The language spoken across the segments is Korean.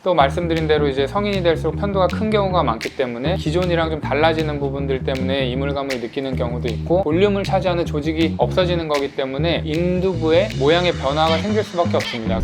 또 말씀드린 대로 이제 성인이 될수록 편도가 큰 경우가 많기 때문에 기존이랑 좀 달라지는 부분들 때문에 이물감을 느끼는 경우도 있고, 볼륨을 차지하는 조직이 없어지는 거기 때문에 인두부의 모양의 변화가 생길 수밖에 없습니다.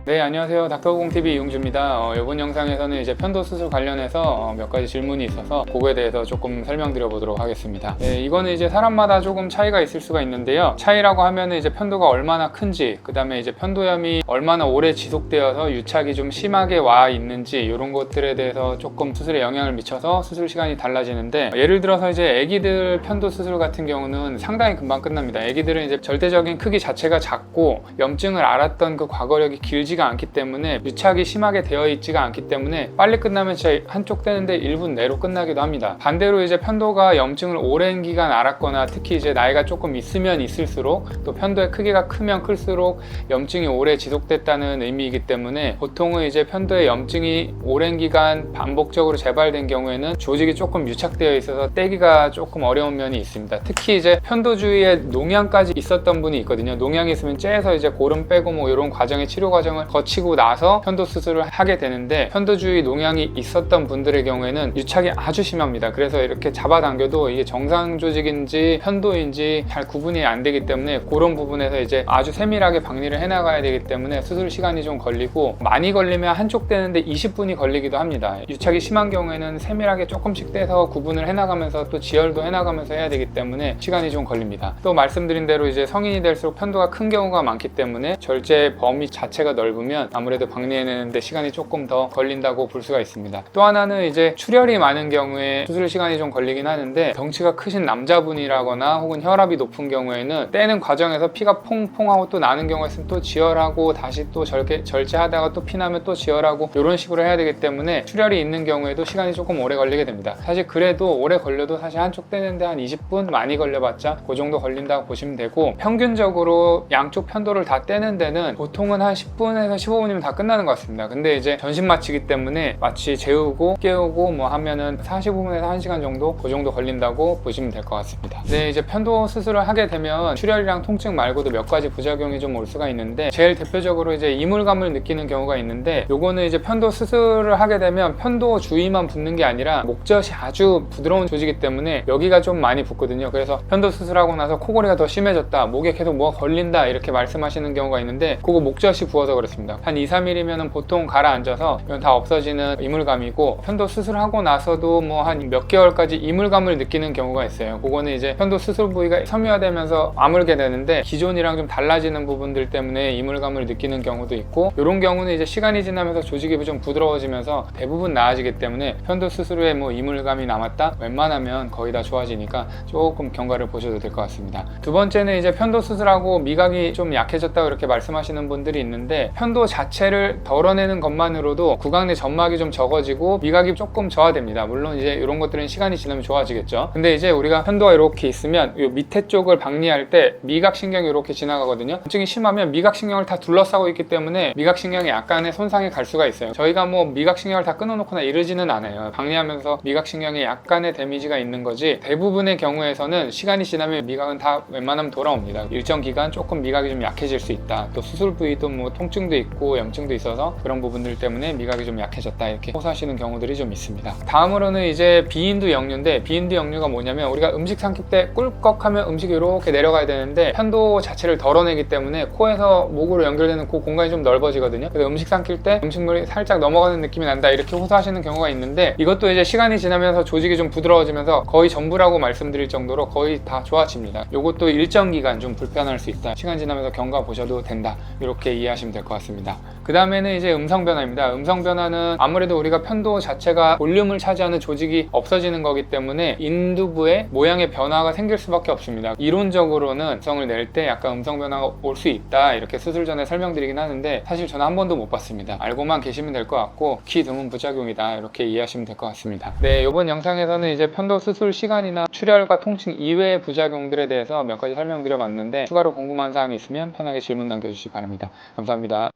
네, 안녕하세요. 닥터공TV 이용주입니다. 이번 영상에서는 이제 편도 수술 관련해서 몇 가지 질문이 있어서 그거에 대해서 조금 설명드려 보도록 하겠습니다. 네, 이거는 이제 사람마다 조금 차이가 있을 수가 있는데요. 차이라고 하면은 이제 편도가 얼마나 큰지, 그 다음에 이제 편도염이 얼마나 오래 지속되어서 유착이 좀 심하게 와 있는지, 이런 것들에 대해서 조금 수술에 영향을 미쳐서 수술 시간이 달라지는데, 예를 들어서 이제 아기들 편도 수술 같은 경우는 상당히 금방 끝납니다. 아기들은 이제 절대적인 크기 자체가 작고 염증을 앓았던 그 과거력이 길지가 않기 때문에, 유착이 심하게 되어 있지가 않기 때문에 빨리 끝나면 진짜 한쪽 떼는데 1분 내로 끝나기도 합니다. 반대로 이제 편도가 염증을 오랜 기간 앓았거나, 특히 이제 나이가 조금 있으면 있을수록, 또 편도의 크기가 크면 클수록 염증이 오래 지속됐다는 의미이기 때문에, 보통은 이제 편도에 염증이 오랜 기간 반복적으로 재발된 경우에는 조직이 조금 유착되어 있어서 떼기가 조금 어려운 면이 있습니다. 특히 이제 편도 주위에 농양까지 있었던 분이 있거든요. 농양이 있으면 째서 이제 고름 빼고 뭐 이런 과정의 치료 과정을 거치고 나서 편도 수술을 하게 되는데, 편도 주위 농양이 있었던 분들의 경우에는 유착이 아주 심합니다. 그래서 이렇게 잡아당겨도 이게 정상 조직인지 편도인지 잘 구분이 안 되기 때문에, 그런 부분에서 이제 아주 세밀하게 박리를 해나가야 되기 때문에 수술 시간이 좀 걸리고, 많이 걸리면 한쪽 떼는데 20분이 걸리기도 합니다. 유착이 심한 경우에는 세밀하게 조금씩 떼서 구분을 해나가면서 또 지혈도 해나가면서 해야 되기 때문에 시간이 좀 걸립니다. 또 말씀드린 대로 이제 성인이 될수록 편도가 큰 경우가 많기 때문에 절제 범위 자체가 넓으면 아무래도 박리해내는데 시간이 조금 더 걸린다고 볼 수가 있습니다. 또 하나는 이제 출혈이 많은 경우에 수술 시간이 좀 걸리긴 하는데, 덩치가 크신 남자분이라거나 혹은 혈압이 높은 경우에는 떼는 과정에서 피가 퐁퐁하고 또 나는 경우가 있으면 또 지혈하고, 다시 또 절제하다가 또 피나면 또 지혈하고, 이런 식으로 해야 되기 때문에 출혈이 있는 경우에도 시간이 조금 오래 걸리게 됩니다. 사실 그래도 오래 걸려도 사실 한쪽 떼는데 한 20분, 많이 걸려봤자 그 정도 걸린다고 보시면 되고, 평균적으로 양쪽 편도를 다 떼는 데는 보통은 한 10분에서 15분이면 다 끝나는 것 같습니다. 근데 이제 전신 마취기 때문에 마취 재우고 깨우고 뭐 하면은 45분에서 1시간 정도, 그 정도 걸린다고 보시면 될 것 같습니다. 네, 이제 편도 수술을 하게 되면 출혈이랑 통증 말고도 몇 가지 부작용이 좀 올 수가 있는데, 제일 대표적으로 이제 이물감을 느끼는 경우가 있는데, 요거는 이제 편도 수술을 하게 되면 편도 주위만 붓는 게 아니라 목젖이 아주 부드러운 조직이기 때문에 여기가 좀 많이 붓거든요. 그래서 편도 수술하고 나서 코골이가 더 심해졌다, 목에 계속 뭐가 걸린다, 이렇게 말씀하시는 경우가 있는데, 그거 목젖이 부어서 그렇습니다. 한 2-3일이면 보통 가라앉아서 이건 다 없어지는 이물감이고, 편도 수술하고 나서도 뭐 한 몇 개월까지 이물감을 느끼는 경우가 있어요. 그거는 이제 편도 수술 부위가 섬유화되면서 아물게 되는데, 기존이랑 좀 달라지는 부분들 때문에 이물감을 느끼는 경우도 있고, 이런 경우는 이제 시간이 지나면서 조직이 좀 부드러워지면서 대부분 나아지기 때문에, 편도 수술 후에 뭐 이물감이 남았다? 웬만하면 거의 다 좋아지니까 조금 경과를 보셔도 될 것 같습니다. 두 번째는 이제 편도 수술하고 미각이 좀 약해졌다고 이렇게 말씀하시는 분들이 있는데, 편도 자체를 덜어내는 것만으로도 구강 내 점막이 좀 적어지고 미각이 조금 저하됩니다. 물론 이제 이런 것들은 시간이 지나면 좋아지겠죠. 근데 이제 우리가 편도가 이렇게 있으면 이 밑에 쪽을 박리할 때 미각신경이 이렇게 지나가거든요. 염증이 심하면 미각신경을 다 둘러싸고 있기 때문에 미각신경이 약간의 손상이 갈 수가 있어요. 저희가 뭐 미각신경을 다 끊어놓거나 이러지는 않아요. 박리하면서 미각신경에 약간의 데미지가 있는 거지, 대부분의 경우에서는 시간이 지나면 미각은 다 웬만하면 돌아옵니다. 일정 기간 조금 미각이 좀 약해질 수 있다. 또 수술 부위도 뭐 통증도 있고 염증도 있어서 그런 부분들 때문에 미각이 좀 약해졌다, 이렇게 호소하시는 경우들이 좀 있습니다. 다음으로는 이제 비인두 역류인데, 비인두 역류가 뭐냐면, 우리가 음식 삼킬 때 꿀꺽하면 음식이 이렇게 내려가야 되는데, 편도 자체를 덜어내기 때문에 코에서 목으로 연결되는 그 공간이 좀 넓어지거든요. 그래서 음식 삼킬 때 음식물이 살짝 넘어가는 느낌이 난다, 이렇게 호소하시는 경우가 있는데, 이것도 이제 시간이 지나면서 조직이 좀 부드러워지면서 거의 전부라고 말씀드릴 정도로 거의 다 좋아집니다. 이것도 일정 기간 좀 불편할 수 있다, 시간 지나면서 경과 보셔도 된다, 이렇게 이해하시면 될 것 같습니다. 그 다음에는 이제 음성 변화입니다. 음성 변화는 아무래도 우리가 편도 자체가 볼륨을 차지하는 조직이 없어지는 거기 때문에 인두부의 모양의 변화가 생길 수밖에 없습니다. 이론적으로는 음성을 낼 때 약간 음성 변화가 올 수 있다, 이렇게 수술 전에 설명드리긴 하는데, 사실 저는 한 번도 못 봤습니다. 알고만 계시면 될 것 같고, 키 드문 부작용이다, 이렇게 이해하시면 될 것 같습니다. 네, 이번 영상에서는 이제 편도 수술 시간이나 출혈과 통증 이외의 부작용들에 대해서 몇 가지 설명드려 봤는데, 추가로 궁금한 사항이 있으면 편하게 질문 남겨주시기 바랍니다. 감사합니다.